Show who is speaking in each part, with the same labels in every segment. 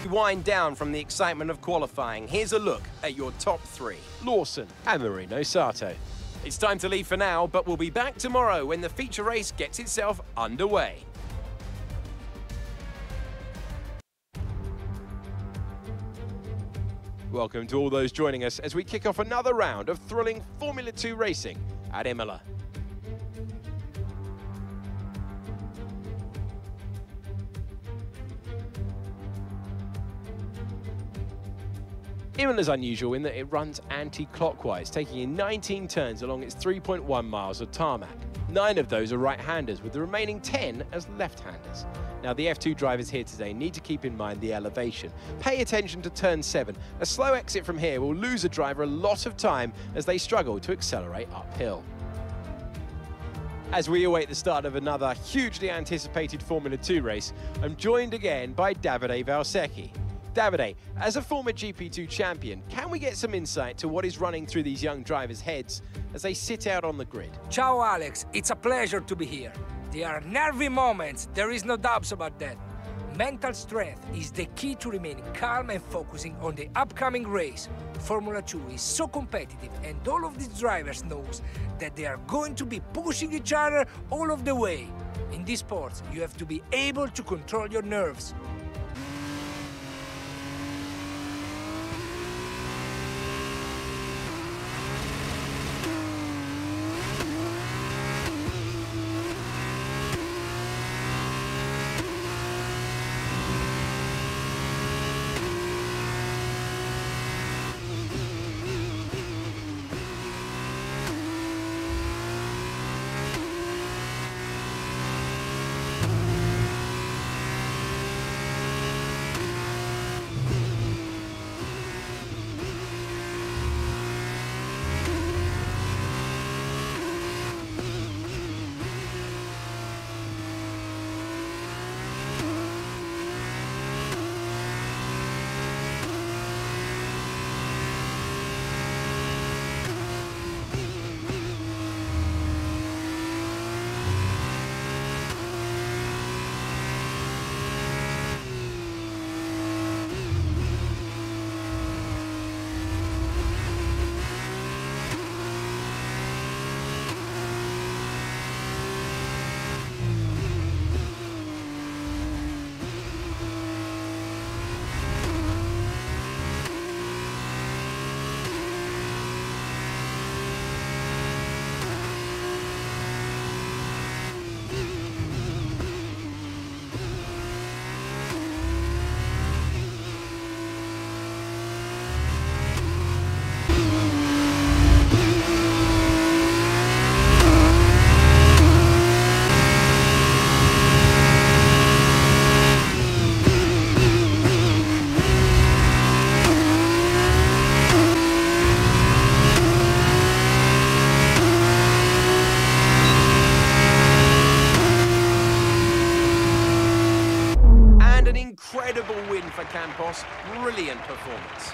Speaker 1: Wind down from the excitement of qualifying. Here's a look at your top three.
Speaker 2: Lawson and Marino Sato.
Speaker 1: It's time to leave for now, but we'll be back tomorrow when the feature race gets itself underway.
Speaker 2: Welcome to all those joining us as we kick off another round of thrilling Formula 2 racing at Imola. Imola is unusual in that it runs anti-clockwise, taking in 19 turns along its 3.1 miles of tarmac. 9 of those are right-handers, with the remaining 10 as left-handers. Now, the F2 drivers here today need to keep in mind the elevation. Pay attention to turn 7. A slow exit from here will lose a driver a lot of time as they struggle to accelerate uphill. As we await the start of another hugely anticipated Formula 2 race, I'm joined again by Davide Valsecchi. Davide, as a former GP2 champion, can we get some insight to what is running through these young drivers' heads as they sit out on the grid?
Speaker 3: Ciao Alex, it's a pleasure to be here. There are nervy moments, there is no doubts about that. Mental strength is the key to remaining calm and focusing on the upcoming race. Formula 2 is so competitive and all of these drivers knows that they are going to be pushing each other all of the way. In this sport, you have to be able to control your nerves.
Speaker 1: Brilliant performance.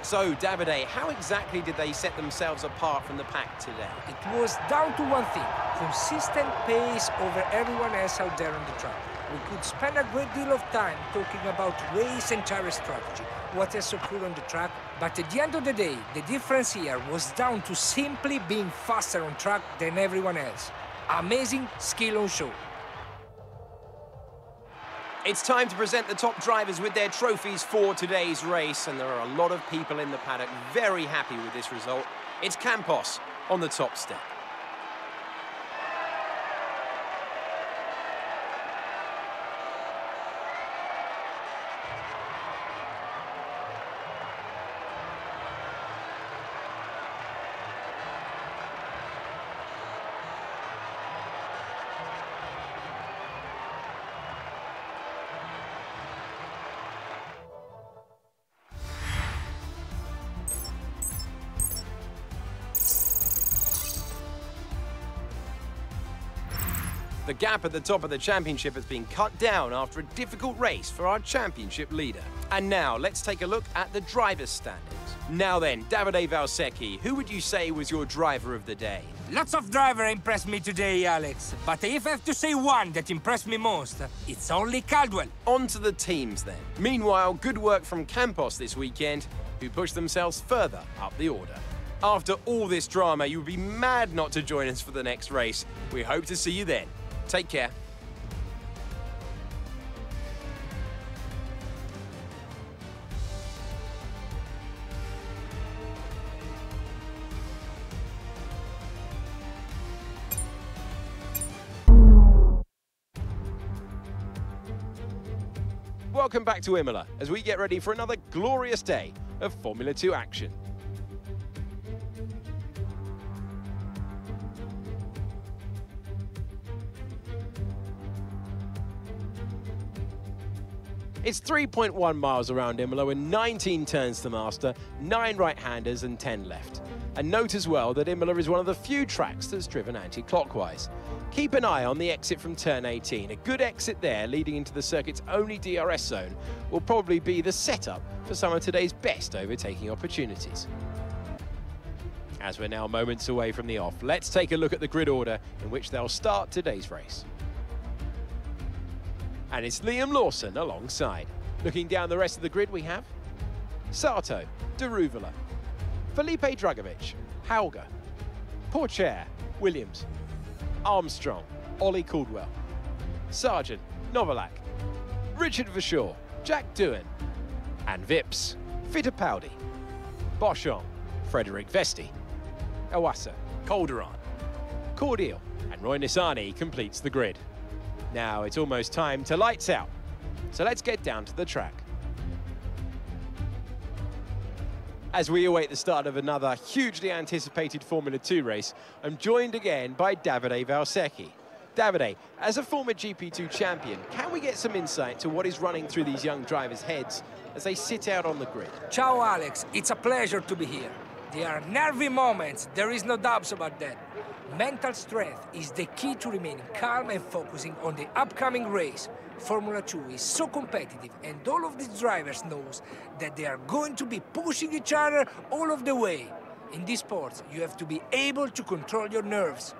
Speaker 1: So, Davide, how exactly did they set themselves apart from the pack today?
Speaker 3: It was down to one thing: consistent pace over everyone else out there on the track. We could spend a great deal of time talking about race and tire strategy, what has occurred on the track, but at the end of the day, the difference here was down to simply being faster on track than everyone else. Amazing skill on show.
Speaker 1: It's time to present the top drivers with their trophies for today's race, and there are a lot of people in the paddock very happy with this result. It's Campos on the top step. The gap at the top of the championship has been cut down after a difficult race for our championship leader. And now, let's take a look at the driver's standings. Now then, Davide Valsecchi, who would you say was your driver of the day?
Speaker 3: Lots of drivers impressed me today, Alex. But if I have to say one that impressed me most, it's only Caldwell.
Speaker 1: On to the teams then. Meanwhile, good work from Campos this weekend, who pushed themselves further up the order. After all this drama, you would be mad not to join us for the next race. We hope to see you then. Take care.
Speaker 2: Welcome back to Imola as we get ready for another glorious day of Formula 2 action. It's 3.1 miles around Imola with 19 turns to master, 9 right-handers and 10 left. And note as well that Imola is one of the few tracks that's driven anti-clockwise. Keep an eye on the exit from turn 18. A good exit there leading into the circuit's only DRS zone will probably be the setup for some of today's best overtaking opportunities. As we're now moments away from the off, let's take a look at the grid order in which they'll start today's race. And it's Liam Lawson alongside. Looking down the rest of the grid we have Sato, Deruvala, Felipe Drugovich, Hauger, Pourchaire, Williams, Armstrong, Ollie Caldwell, Sargent, Novalak, Richard Verschoor, Jack Doohan, and Vips, Fittipaldi, Boschon, Frederick Vesti, Awasa, Calderon, Cordial, and Roy Nissany completes the grid. Now it's almost time to lights out, so let's get down to the track. As we await the start of another hugely anticipated Formula 2 race, I'm joined again by Davide Valsecchi. Davide, as a former GP2 champion, can we get some insight to what is running through these young drivers' heads as they sit out on the grid?
Speaker 3: Ciao, Alex. It's a pleasure to be here. There are nervy moments, there is no doubts about that. Mental strength is the key to remaining calm and focusing on the upcoming race. Formula 2 is so competitive, and all of these drivers knows that they are going to be pushing each other all of the way. In this sport, you have to be able to control your nerves.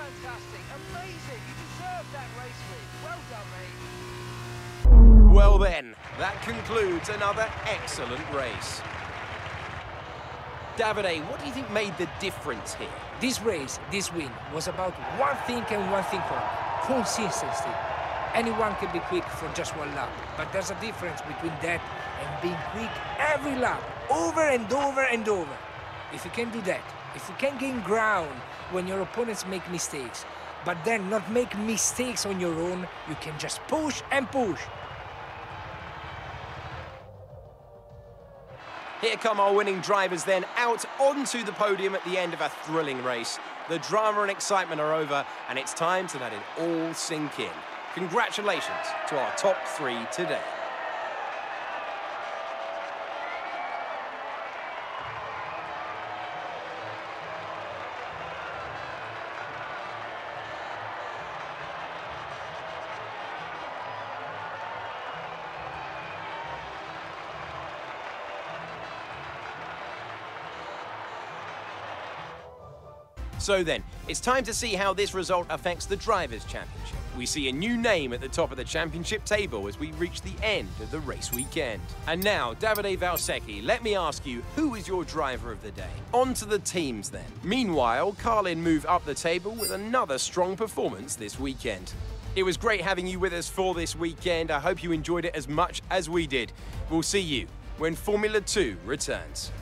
Speaker 3: Fantastic, amazing. You deserve that race win. Well done, mate.
Speaker 1: Well then, that concludes another excellent race. Davide, what do you think made the difference here?
Speaker 3: This race, this win, was about one thing and one thing only: consistency. Anyone can be quick for just one lap, but there's a difference between that and being quick every lap, over and over and over. If you can do that, if you can gain ground when your opponents make mistakes, but then not make mistakes on your own, you can just push and push.
Speaker 1: Here come our winning drivers then, out onto the podium at the end of a thrilling race. The drama and excitement are over, and it's time to let it all sink in. Congratulations to our top three today. So then, it's time to see how this result affects the Drivers' Championship. We see a new name at the top of the championship table as we reach the end of the race weekend. And now, Davide Valsecchi, let me ask you, who is your driver of the day? On to the teams then. Meanwhile, Carlin moved up the table with another strong performance this weekend. It was great having you with us for this weekend. I hope you enjoyed it as much as we did. We'll see you when Formula 2 returns.